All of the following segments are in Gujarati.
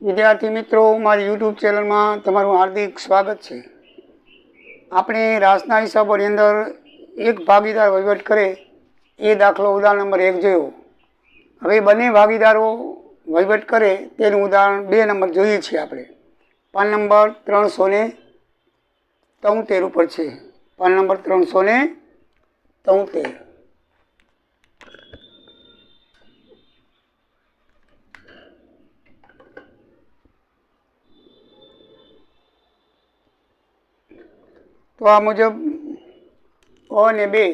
વિદ્યાર્થી મિત્રો, મારી યુટ્યુબ ચેનલમાં તમારું હાર્દિક સ્વાગત છે. આપણે રાસના હિસાબોની અંદર એક ભાગીદાર વહીવટ કરે એ દાખલો ઉદાહરણ નંબર 1 જોયો. હવે બંને ભાગીદારો વહીવટ કરે તેનું ઉદાહરણ 2 નંબર જોઈએ છીએ. આપણે પાન નંબર 373 ઉપર છે. PAN number 373. તો આ મુજબ અ ને બે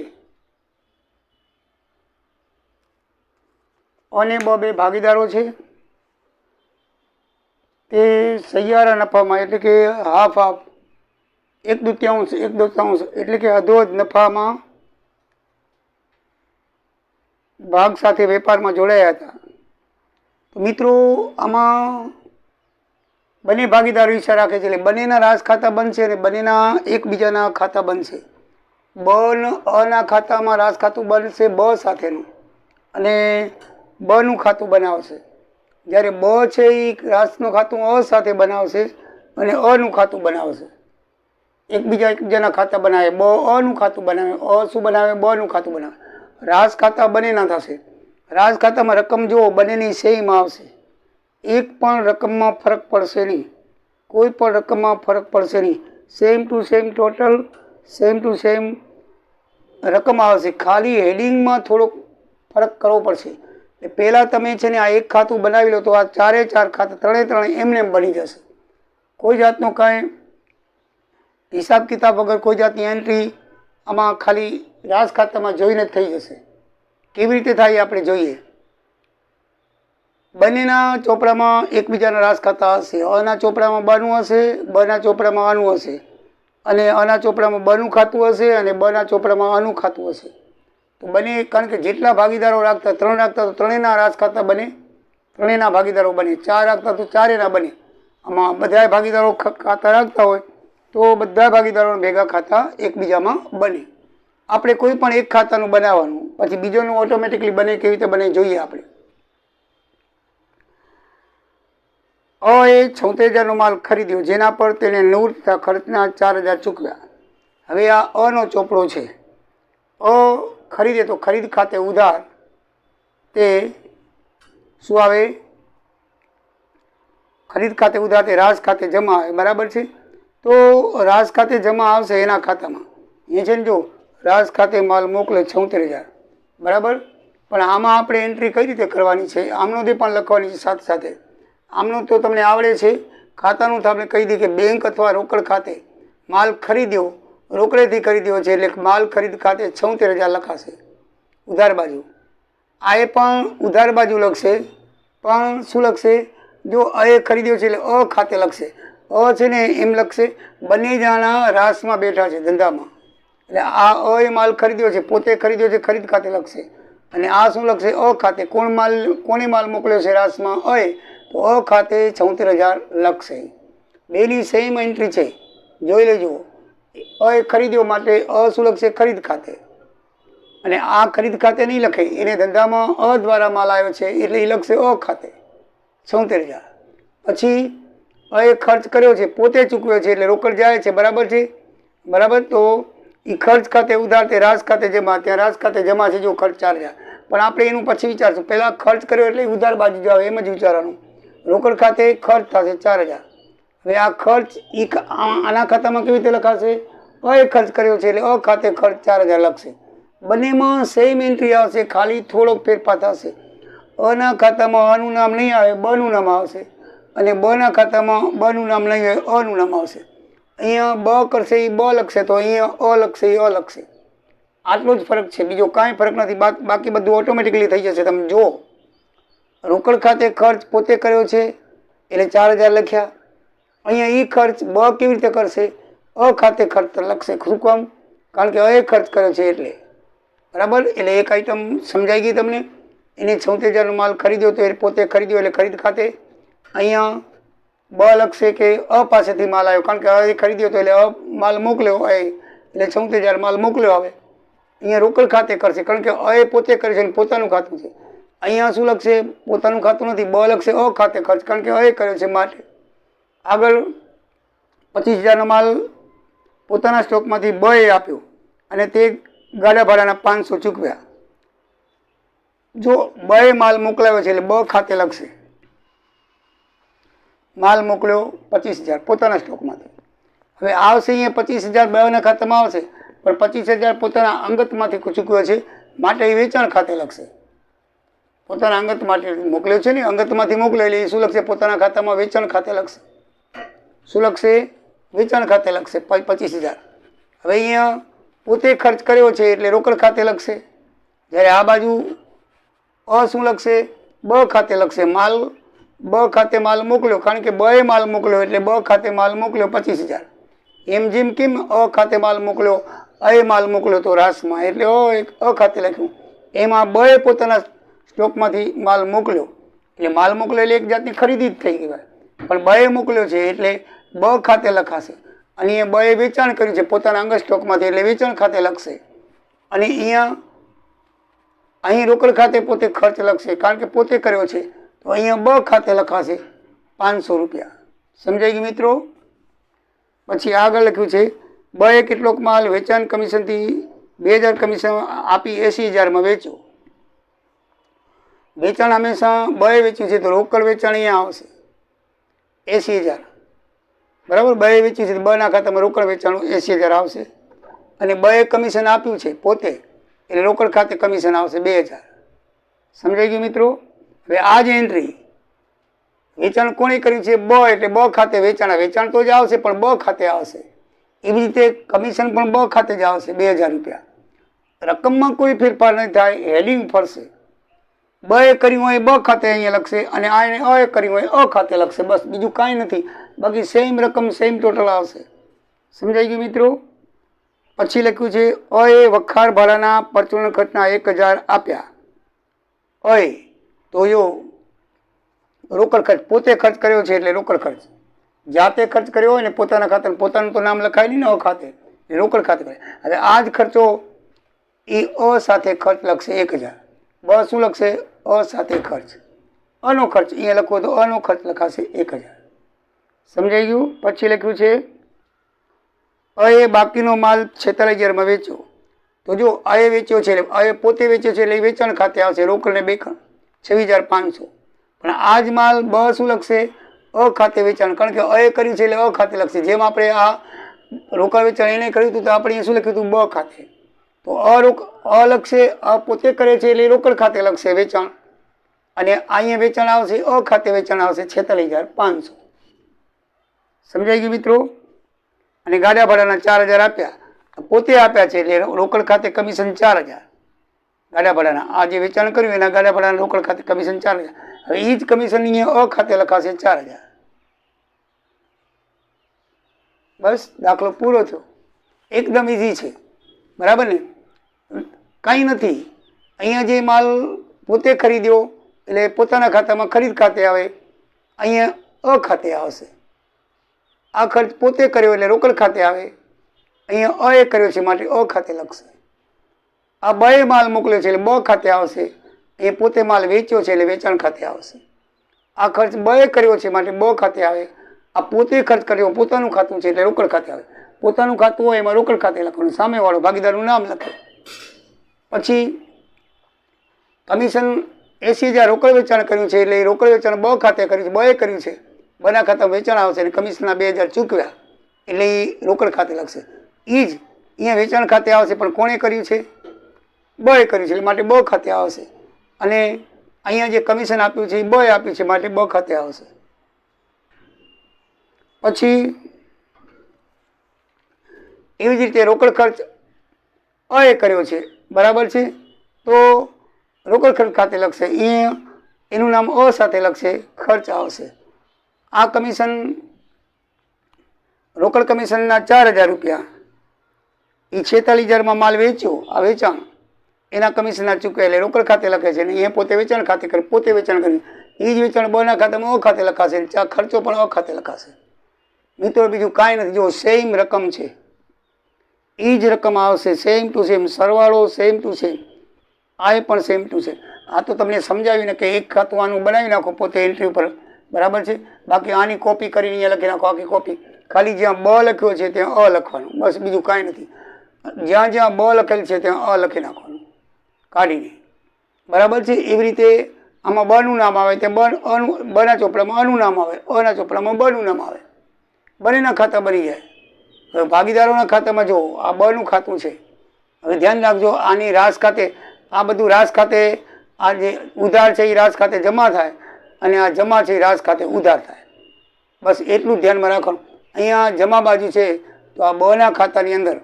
બે ભાગીદારો છે. તે સહિયારા નફામાં એટલે કે હાફ હાફ, 1/2 1/2 એટલે કે અધોઅધ નફામાં ભાગ સાથે વેપારમાં જોડાયા હતા. તો મિત્રો, આમાં બંને ભાગીદારો ઈચ્છા રાખે છે એટલે બંનેના રાસ ખાતા બનશે અને બંનેના એકબીજાના ખાતા બનશે. અના ખાતામાં રાસ ખાતું બનશે બ સાથેનું અને બનું ખાતું બનાવશે. જ્યારે બ છે એ રાસનું ખાતું અ સાથે બનાવશે અને અનું ખાતું બનાવશે. એકબીજાના ખાતા બનાવે. બ અનું ખાતું બનાવે, અ શું બનાવે? બનું ખાતું બનાવે. રાસ ખાતા બંનેના થશે. રાસ ખાતામાં રકમ જુઓ, બંનેની સેમ આવશે. એક પણ રકમમાં ફરક પડશે નહીં. કોઈ પણ રકમમાં ફરક પડશે નહીં. Same to same total, same to same રકમ આવશે. ખાલી હેડિંગમાં થોડોક ફરક કરવો પડશે. એટલે પહેલાં તમે છે ને આ એક ખાતું બનાવી લો તો આ 4 ખાતા ત્રણે એમને એમ બની જશે. કોઈ જાતનો કાંઈ હિસાબ કિતાબ વગર કોઈ જાતની એન્ટ્રી આમાં ખાલી રાસ ખાતામાં જોઈને જ થઈ જશે. કેવી રીતે થાય આપણે જોઈએ. બંનેના ચોપડામાં એકબીજાના રાસ ખાતા હશે. અના ચોપડામાં બનું હશે, બના ચોપડામાં આનું હશે, અને અના ચોપડામાં બનું ખાતું હશે અને બના ચોપડામાં આનું ખાતું હશે. તો બંને, કારણ કે જેટલા ભાગીદારો રાખતા, 3 રાખતા તો ત્રણેયના રાસ ખાતા બને, ત્રણેયના ભાગીદારો બને. 4 રાખતા તો ચારેયના બને. આમાં બધા ભાગીદારો ખાતા રાખતા હોય તો બધા ભાગીદારોના ભેગા ખાતા એકબીજામાં બને. આપણે કોઈ પણ એક ખાતાનું બનાવવાનું, પછી બીજોનું ઓટોમેટિકલી બને. કેવી રીતે બને જોઈએ આપણે. એ 76,000નો માલ ખરીદ્યો, જેના પર તેને 90 ખર્ચના 4,000 ચૂકવ્યા. હવે આ અનો ચોપડો છે. અ ખરીદે તો ખરીદ ખાતે ઉધાર, તે શું આવે? ખરીદ ખાતે ઉધાર તે રાસ ખાતે જમા આવે. બરાબર છે. તો રાસ ખાતે જમા આવશે એના ખાતામાં. એ છે ને, જો રાસ ખાતે માલ મોકલે 76,000. બરાબર. પણ આમાં આપણે એન્ટ્રી કઈ રીતે કરવાની છે? આમનો તે પણ લખવાની છે સાથે સાથે. આમનું તો તમને આવડે છે. ખાતાનું તો આપણે કહી દઈએ કે બેંક અથવા રોકડ ખાતે માલ ખરીદ્યો, રોકડેથી ખરીદ્યો છે એટલે માલ ખરીદ ખાતે 76,000 લખાશે ઉધાર બાજુ. આ એ પણ ઉધાર બાજુ લખશે, પણ શું લખશે? જો એ ખરીદ્યો છે એટલે અ ખાતે લખશે. અ છે ને એમ લખશે, બંને જણા રાસમાં બેઠા છે ધંધામાં. એટલે આ એ માલ ખરીદ્યો છે, પોતે ખરીદ્યો છે, ખરીદ ખાતે લખશે. અને આ શું લખશે? અ ખાતે. કોને માલ મોકલ્યો છે રાસમાં? તો અ ખાતે 76,000 લખશે. બેની સેમ એન્ટ્રી છે, જોઈ લેજો. અ ખરીદ્યો માટે અ શું લખશે? ખરીદ ખાતે. અને આ ખરીદ ખાતે નહીં લખે, એને ધંધામાં અ દ્વારા માલ આવ્યો છે એટલે એ લખશે અ ખાતે 76,000. પછી એ ખર્ચ કર્યો છે, પોતે ચૂકવ્યો છે એટલે રોકડ જાય છે. બરાબર છે. બરાબર. તો એ ખર્ચ ખાતે ઉધાર તે રાસ ખાતે જમા. ત્યાં રાસ ખાતે જમા છે, જો ખર્ચ 4,000. પણ આપણે એનું પછી વિચારશું. પહેલાં ખર્ચ કર્યો એટલે ઉધાર બાજુ જાવ, એમ જ વિચારવાનું. રોકડ ખાતે ખર્ચ થશે 4,000. હવે આ ખર્ચ આના ખાતામાં કેવી રીતે લખાશે? એ ખર્ચ કર્યો છે એટલે અ ખાતે ખર્ચ 4,000 લખશે. બંનેમાં સેમ એન્ટ્રી આવશે, ખાલી થોડોક ફેરફાર થશે. અના ખાતામાં અનું નામ નહીં આવે, બનું નામ આવશે. અને બના ખાતામાં બનું નામ નહીં આવે, અનું નામ આવશે. અહીંયા બ કરશે એ બ લખશે, તો અહીંયા અ લખશે એ અ લખશે. આટલો જ ફરક છે, બીજો કાંઈ ફરક નથી. બાકી બધું ઓટોમેટિકલી થઈ જશે. તમે જુઓ, રોકડ ખાતે ખર્ચ પોતે કર્યો છે એટલે 4,000 લખ્યા. અહીંયા એ ખર્ચ બ કેવી રીતે કરશે? અ ખાતે ખર્ચ લખશે. શું કામ? કારણ કે એ ખર્ચ કર્યો છે એટલે. બરાબર. એટલે એક આઈટમ સમજાઈ ગઈ તમને. એને 76,000નો માલ ખરીદ્યો તો એ પોતે ખરીદ્યો એટલે ખરીદ ખાતે. અહીંયા બ લખશે કે અ પાસેથી માલ આવ્યો, કારણ કે એ ખરીદ્યો તો એટલે માલ મોકલ્યો, એટલે 76,000 માલ મોકલ્યો. આવે અહીંયા રોકડ ખાતે કરશે, કારણ કે એ પોતે કરે છે અને પોતાનું ખાતું છે અહીંયા શું લખશે? પોતાનું ખાતું નથી, બ લખશે અ ખાતે ખર્ચ, કારણ કે અ કર્યો છે માટે. આગળ 25,000નો માલ પોતાના સ્ટોકમાંથી બ એ આપ્યો અને તે ગાડા ભાડાના 500 ચૂકવ્યા. જો બ એ માલ મોકલાવ્યો છે એટલે બ ખાતે લખશે. માલ મોકલ્યો 25,000 પોતાના સ્ટોકમાંથી. હવે આવશે અહીંયા 25,000 બના ખાતામાં આવશે, પણ 25,000 પોતાના અંગતમાંથી ચૂકવ્યો છે માટે એ વેચાણ ખાતે લખશે. પોતાના અંગત માટે મોકલ્યો છે ને, અંગતમાંથી મોકલે એટલે એ શું લખશે? પોતાના ખાતામાં વેચાણ ખાતે લખશે. શું લખશે? વેચાણ ખાતે લખશે 25,000. હવે અહીંયા પોતે ખર્ચ કર્યો છે એટલે રોકડ ખાતે લખશે. જ્યારે આ બાજુ અ શું લખશે? બ ખાતે લખશે. માલ બ ખાતે માલ મોકલ્યો, કારણ કે બ એ માલ મોકલ્યો એટલે બ ખાતે માલ મોકલ્યો 25,000. એમ જેમ કેમ અ ખાતે માલ મોકલ્યો, અ એ માલ મોકલ્યો તો રાસમાં એટલે અ ખાતે લખ્યું. એમાં બ એ પોતાના સ્ટોકમાંથી માલ મોકલ્યો એટલે માલ મોકલ્યો એટલે એક જાતની ખરીદી જ થઈ ગઈ. પણ બ એ મોકલ્યો છે એટલે બ ખાતે લખાશે. અને એ બ એ વેચાણ કર્યું છે પોતાના અંગત સ્ટોકમાંથી એટલે વેચાણ ખાતે લખશે. અને અહીં રોકડ ખાતે પોતે ખર્ચ લખશે, કારણ કે પોતે કર્યો છે તો અહીંયા બ ખાતે લખાશે 500 રૂપિયા. સમજાઈ ગયું મિત્રો? પછી આગળ લખ્યું છે બ એ કેટલોક માલ વેચાણ કમિશનથી 2,000 કમિશન આપી 80,000માં વેચ્યો. વેચાણ હંમેશા બ એ વેચ્યું છે તો રોકડ વેચાણ અહીંયા આવશે 80,000. બરાબર? બ એ વેચ્યું છે તો બના ખાતામાં રોકડ વેચાણ 80,000 આવશે. અને બ એ કમિશન આપ્યું છે પોતે એટલે રોકડ ખાતે કમિશન આવશે 2,000. સમજાઈ ગયું મિત્રો? હવે આ જ એન્ટ્રી વેચાણ કોણે કર્યું છે? બ એટલે બ ખાતે વેચાણ તો જ આવશે પણ બ ખાતે આવશે. એવી રીતે કમિશન પણ બ ખાતે જ આવશે 2,000 રૂપિયા. રકમમાં કોઈ ફેરફાર નહીં થાય, હેડિંગ ફરશે. બ એ કર્યું હોય બ ખાતે અહીંયા લખશે અને આ અ એ કર્યું હોય અ ખાતે લખશે. બસ બીજું કાંઈ નથી. બાકી સેમ રકમ સેમ ટોટલ આવશે. સમજાઈ ગયું મિત્રો? પછી લખ્યું છે અ એ વખાર ભાડાના પરચુરણ ખર્ચના 1,000 આપ્યા. અ તો જો રોકડ ખર્ચ પોતે ખર્ચ કર્યો છે એટલે રોકડ ખર્ચ. જાતે ખર્ચ કર્યો હોય ને પોતાના ખાતે, પોતાનું તો નામ લખાય નહીં ને અ ખાતે, રોકડ ખાતે કરે. હવે આ જ ખર્ચો એ અ સાથે ખર્ચ લખશે 1,000. બ શું લખશે? અ સાથે ખર્ચ. અનો ખર્ચ અહીંયા લખવો તો અનો ખર્ચ લખાશે 1,000. સમજાઈ ગયું? પછી લખ્યું છે અ એ બાકીનો માલ 46,000માં વેચ્યો. તો જો અ એ વેચ્યો છે એટલે અ એ પોતે વેચ્યો છે એટલે વેચાણ ખાતે આવશે રોકડ ને બેકણ 26,500. પણ આ જ માલ બ શું લખશે? અ ખાતે વેચાણ, કારણ કે અ એ કર્યું છે એટલે અ ખાતે લખશે. જેમ આપણે આ રોકડ વેચાણ એને કર્યું હતું તો આપણે શું લખ્યું હતું? બ ખાતે. તો અ લખશે, અ પોતે કરે છે એટલે રોકડ ખાતે લખશે વેચાણ. અને અહીંયા વેચાણ આવશે અ ખાતે વેચાણ આવશે 46,500. સમજાઈ ગયું મિત્રો? અને ગાડા ભાડાના 4,000 આપ્યા, પોતે આપ્યા છે એટલે રોકડ ખાતે કમિશન 4,000. ગાડા ભાડાના આ જે વેચાણ કર્યું એના ગાડા ભાડાના રોકડ ખાતે કમિશન 4,000. હવે એ જ કમિશન અહીંયા અ ખાતે લખાશે 4,000. બસ દાખલો પૂરો થયો. એકદમ ઇઝી છે. બરાબર ને? કાંઈ નથી. અહીંયા જે માલ પોતે ખરીદ્યો એટલે પોતાના ખાતામાં ખરીદ ખાતે આવે, અહીંયા અ ખાતે આવશે. આ ખર્ચ પોતે કર્યો એટલે રોકડ ખાતે આવે, અહીંયા અ એ કર્યો છે માટે અ ખાતે લખશે. આ બ એ માલ મોકલ્યો છે એટલે બ ખાતે આવશે. એ પોતે માલ વેચ્યો છે એટલે વેચાણ ખાતે આવશે. આ ખર્ચ બ એ કર્યો છે માટે બ ખાતે આવે. આ પોતે ખર્ચ કર્યો પોતાનું ખાતું છે એટલે રોકડ ખાતે આવે. પોતાનું ખાતું હોય એમાં રોકડ ખાતે લખવાનું, સામેવાળો ભાગીદારનું નામ લખે. પછી કમિશન 80,000 રોકડ વેચાણ કર્યું છે એટલે એ રોકડ વેચાણ બ ખાતે કર્યું છે, બ એ કર્યું છે. બના ખાતામાં વેચાણ આવશે અને કમિશનના 2,000 ચૂકવ્યા એટલે એ રોકડ ખાતે લખશે. એ જ અહીંયા વેચાણ ખાતે આવશે પણ કોણે કર્યું છે? બ એ કર્યું છે એટલે માટે બ ખાતે આવશે. અને અહીંયા જે કમિશન આપ્યું છે એ બ એ આપ્યું છે માટે બ ખાતે આવશે. પછી એવી જ રીતે રોકડ ખર્ચ અ એ કર્યો છે, બરાબર છે, તો રોકડ ખર્ચ ખાતે લખશે. એનું નામ અ સાથે લખશે, ખર્ચ આવશે. આ કમિશન રોકડ કમિશનના 4,000 રૂપિયા એ 46,000માં માલ વેચ્યો, આ વેચાણ એના કમિશનના ચૂકવ્યા એટલે રોકડ ખાતે લખે છે. અને એ પોતે વેચાણ ખાતે કરે, પોતે વેચાણ કર્યું એ જ વેચાણ બના ખાતામાં અ ખાતે લખાશે, ખર્ચો પણ અ ખાતે લખાશે. મિત્રો બીજું કાંઈ નથી. જો સેમ રકમ છે એ જ રકમ આવશે, સેમ ટુ સેમ, સરવાળો સેમ ટુ સેમ. આ પણ સેમ ટુ છે. આ તો તમને સમજાવીને કે એક ખાતું આનું બનાવી નાખો પોતે એન્ટ્રી ઉપર, બરાબર છે. બાકી આની કોપી કરીને અહીંયા લખી નાખો, આખી કોપી. ખાલી જ્યાં બ લખ્યો છે ત્યાં અ લખવાનું, બસ બીજું કાંઈ નથી. જ્યાં જ્યાં બ લખેલ છે ત્યાં અ લખી નાખવાનું કાઢીને, બરાબર છે. એવી રીતે આમાં બનું નામ આવે ત્યાં બના ચોપડામાં અનું નામ આવે, અના ચોપડામાં બનું નામ આવે. બંનેના ખાતા બની જાય. હવે ભાગીદારોના ખાતામાં જો આ બનું ખાતું છે. હવે ધ્યાન રાખજો, આની રાસ ખાતે આ બધું રાસ ખાતે, આ જે ઉધાર છે એ રાસ ખાતે જમા થાય અને આ જમા છે એ રાસ ખાતે ઉધાર થાય. બસ એટલું ધ્યાનમાં રાખવાનું. અહીંયા જમા બાજુ છે તો આ બના ખાતાની અંદર,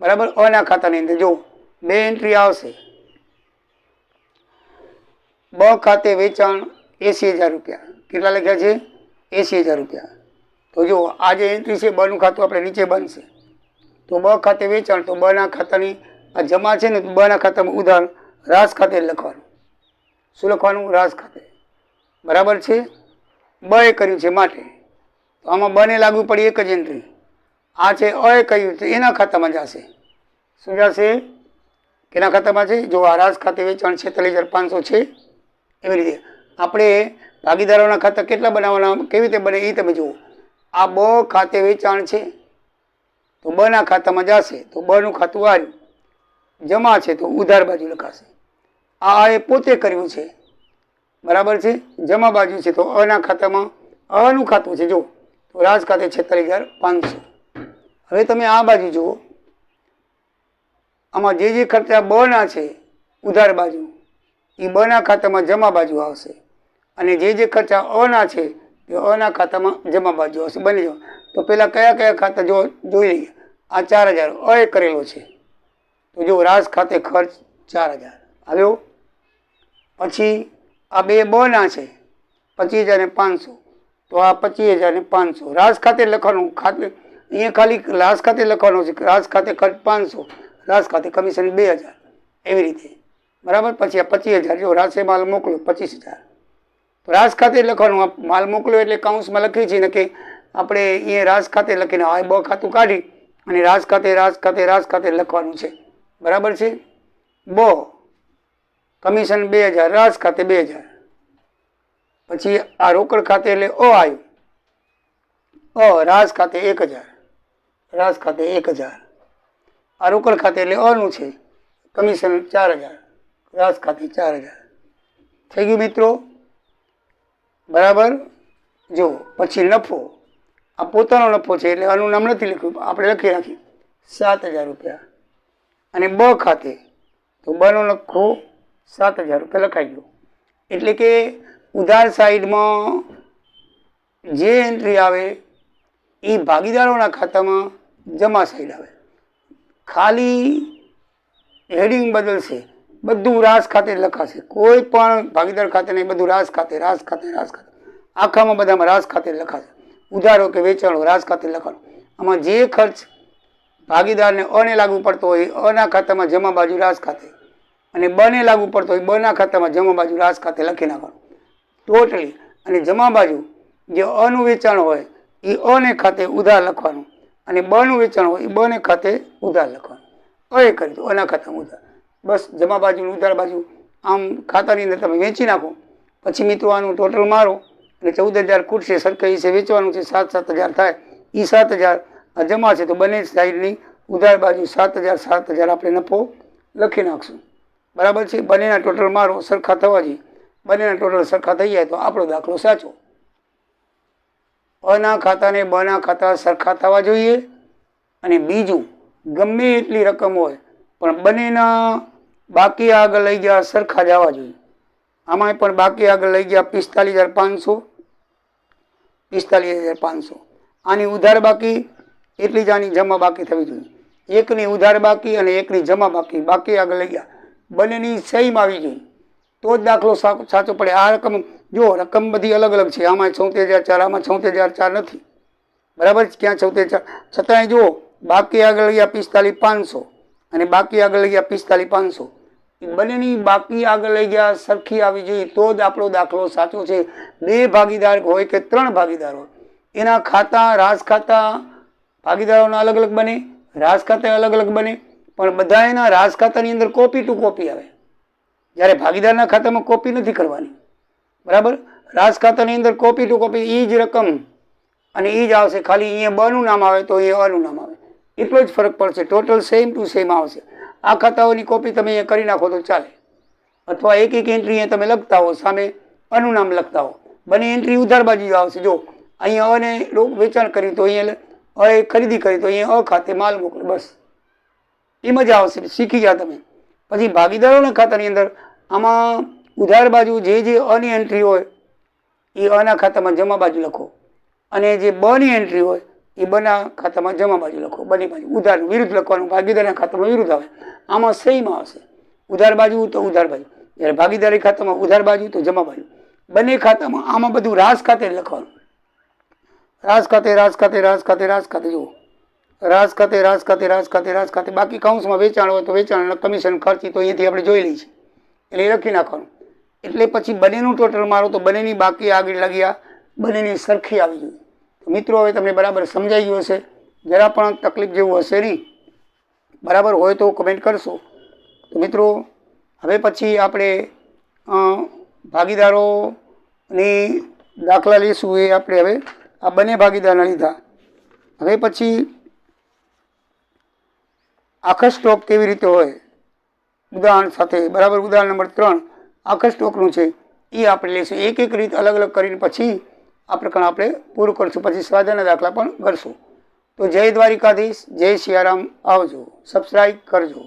બરાબર, અના ખાતાની અંદર જો 2 એન્ટ્રી આવશે. બ ખાતે વેચાણ 80,000 રૂપિયા. કેટલા લખ્યા છે? 80,000 રૂપિયા. તો જો આ જે એન્ટ્રી છે બનું ખાતું આપણે નીચે બનશે. તો બ ખાતે વેચાણ, તો બના ખાતાની આ જમા છે ને, તો બના ખાતામાં ઉધાર રાસ ખાતે લખવાનું. શું લખવાનું? રાસ ખાતે, બરાબર છે. બ એ કર્યું છે માટે તો આમાં બને લાગુ પડી એક જ એન્ટ્રી. આ છે અ એ કર્યું છે એના ખાતામાં જશે. શું જશે? કેના ખાતામાં છે? જો આ રાસ ખાતે વેચાણ 46,500 છે. એવી રીતે આપણે ભાગીદારોના ખાતા કેટલા બનાવવાના, કેવી રીતે બને એ તમે જુઓ. આ બ ખાતે વેચાણ છે તો બના ખાતામાં જશે, તો બનું ખાતું આવ્યું. જમા છે તો ઉધાર બાજુ લખાશે. આ એ પોતે કર્યું છે, બરાબર છે. જમા બાજુ છે તો અના ખાતામાં અનું ખાતું છે. જો તો રાજ ખાતે 46,500. હવે તમે આ બાજુ જુઓ, આમાં જે ખર્ચા બના છે ઉધાર બાજુ એ બના ખાતામાં જમા બાજુ આવશે, અને જે ખર્ચા અના છે એ અના ખાતામાં જમા બાજુ આવશે. બની જાઓ. તો પેલા કયા કયા ખાતા જોઈ લઈએ. આ 4,000 અ એ કરેલો છે તો જો રાજ ખાતે ખર્ચ 4,000 આવ્યો. પછી આ બે બના છે 25,500, તો આ 25,500 રાજ ખાતે લખવાનું. ખાતે અહીંયા ખાલી રાજ ખાતે લખવાનું છે. રાજ ખાતે ખર્ચ 500, રાજ ખાતે કમિશન 2,000, એવી રીતે, બરાબર. પછી આ 25,000 જો રાસે માલ મોકલ્યો 25,000, તો રાજ ખાતે લખવાનું. માલ મોકલ્યો એટલે કાઉન્સમાં લખી છે ને કે આપણે અહીંયા રાજ ખાતે લખીને આ બ ખાતું કાઢી અને રાજ ખાતે લખવાનું છે, બરાબર છે. બ કમિશન 2,000, રાજ ખાતે 2,000. પછી આ રોકડ ખાતે એટલે અ આવ્યું. રાજ ખાતે 1,000, રાજ ખાતે 1,000. આ રોકડ ખાતે એટલે અનું છે, કમિશન 4,000, રાજ ખાતે 4,000. થઈ ગયું મિત્રો, બરાબર. જો પછી નફો, આ પોતાનો નફો છે એટલે આનું નામ નથી લખ્યું, આપણે લખી નાખીએ 7,000 રૂપિયા. અને બ ખાતે તો બનો નફો 7,000 રૂપિયા લખાઈ ગયો. એટલે કે ઉધાર સાઈડમાં જે એન્ટ્રી આવે એ ભાગીદારોના ખાતામાં જમા સાઈડ આવે. ખાલી હેડિંગ બદલશે, બધું રાસ ખાતે લખાશે. કોઈ પણ ભાગીદાર ખાતે નહીં, બધું રાસ ખાતે. આખામાં બધામાં રાસ ખાતે લખાશે. ઉધારો કે વેચાણો રાસ ખાતે લખવાનું. આમાં જે ખર્ચ ભાગીદારને અને લાગુ પડતો હોય અના ખાતામાં જમા બાજુ રાસ ખાતે, અને બને લાગુ પડતો હોય બના ખાતામાં જમા બાજુ રાસ ખાતે લખી નાખવાનું ટોટલી. અને જમા બાજુ જે અનું વેચાણ હોય એ અને ખાતે ઉધાર લખવાનું, અને બનું વેચાણ હોય એ બને ખાતે ઉધાર લખવાનું. એ કરી દો અના ખાતામાં ઉધાર. બસ જમા બાજુ ઉધાર બાજુ આમ ખાતાની અંદર તમે વેચી નાખો. પછી મિત્રો આનું ટોટલ મારો એટલે 14,000 ખૂટશે. સરખે વિશે વેચવાનું છે 7,000 થાય. એ 7,000 આ જમા છે તો બંને સાઈડની ઉધાર બાજુ 7,000 આપણે નફો લખી નાખશું, બરાબર છે. બંનેના ટોટલ મારો સરખા થવા જોઈએ. બંનેના ટોટલ સરખા થઈ જાય તો આપણો દાખલો સાચો. અના ખાતા ને બના ખાતા સરખા થવા જોઈએ. અને બીજું, ગમે એટલી રકમ હોય પણ બંનેના બાકી આગળ લઈ ગયા સરખા જવા જોઈએ. આમાં પણ બાકી આગળ લઈ ગયા 45,500. આની ઉધાર બાકી એટલી જ આની જમા બાકી થવી જોઈએ. એકની ઉધાર બાકી અને એકની જમા બાકી આગળ લઈ ગયા, બંનેની સહીમાં આવી જોઈએ તો જ દાખલો સાચો પડે. આ રકમ જો રકમ બધી અલગ અલગ છે. આમાં 76,004, આમાં 76,004 નથી, બરાબર. ક્યાં 76,004? છતાંય જુઓ બાકી આગળ લઈ ગયા 45,500 અને બાકી આગળ લઈ ગયા 45,500. બંનેની બાકી આગળ લઈ ગયા સરખી આવી જોઈએ તો જ આપણો દાખલો સાચો છે. 2 ભાગીદાર હોય કે 3 ભાગીદાર હોય એના ખાતા રાજ ખાતા ભાગીદારોના અલગ અલગ બને, રાજ ખાતા અલગ અલગ બને, પણ બધા એના રાજ ખાતાની અંદર કોપી ટુ કોપી આવે. જ્યારે ભાગીદારના ખાતામાં કોપી નથી કરવાની, બરાબર. રાજ ખાતાની અંદર કોપી ટુ કોપી એ જ રકમ અને એ જ આવશે, ખાલી અહીંયા બનું નામ આવે તો અહીંયા અનું નામ આવે, એટલો જ ફરક પડશે. ટોટલ સેમ ટુ સેમ આવશે. આ ખાતાઓની કોપી તમે અહીંયા કરી નાખો તો ચાલે, અથવા એક એક એન્ટ્રી અહીંયા તમે લખતા હો, સામે અનું નામ લખતા હો, બંને એન્ટ્રી ઉધાર બાજુ આવશે. જો અહીંયા અને વેચાણ કર્યું તો અહીંયા ખરીદી કરી તો અહીંયા ખાતે માલ મોકલે, બસ એ મજા આવશે, શીખી ગયા તમે. પછી ભાગીદારોના ખાતાની અંદર આમાં ઉધાર બાજુ જે અની એન્ટ્રી હોય એ અના ખાતામાં જમા બાજુ લખો, અને જે બની એન્ટ્રી હોય એ બના ખાતામાં જમા બાજુ લખો. બની બાજુ ઉધાર વિરુદ્ધ લખવાનું, ભાગીદારના ખાતામાં વિરુદ્ધ આવે. આમાં સેમ આવશે, ઉધાર બાજુ તો ઉધાર બાજુ, જ્યારે ભાગીદારી ખાતામાં ઉધાર બાજુ તો જમા બાજુ, બંને ખાતામાં. આમાં બધું રાજ ખાતે લખવાનું, રાજ ખાતે રાજ ખાતે રાજ ખાતે રાજ ખાતે. જુઓ રાજ ખાતે રાજ ખાતે રાજ ખાતે રાજ ખાતે. બાકી કાઉન્સમાં વેચાણ હોય તો વેચાણ, કમિશન, ખર્ચી તો અહીંયાથી આપણે જોઈ લઈએ છીએ, એટલે એ લખી નાખવાનું. એટલે પછી બંનેનું ટોટલ મારો તો બંનેની બાકી આગળ લાગ્યા, બંનેની સરખી આવી જોઈએ. તો મિત્રો હવે તમને બરાબર સમજાઈ ગયું હશે, જરા પણ તકલીફ જેવું હશે નહીં. બરાબર હોય તો કમેન્ટ કરશો. તો મિત્રો હવે પછી આપણે ભાગીદારોની દાખલા લઈશું. એ આપણે હવે આ બંને ભાગીદારના લીધા. હવે પછી આખા સ્ટોક કેવી રીતે હોય ઉદાહરણ સાથે, બરાબર. ઉદાહરણ નંબર 3 આખા સ્ટોકનું છે, એ આપણે લઈશું. એક એક રીત અલગ અલગ કરીને પછી આ પ્રકરણ આપણે પૂરું કરશું. પછી સ્વાધ્યાયના દાખલા પણ કરશું. તો જય દ્વારિકાધીશ, જય સિયારામ. આવજો, સબસ્ક્રાઈબ કરજો.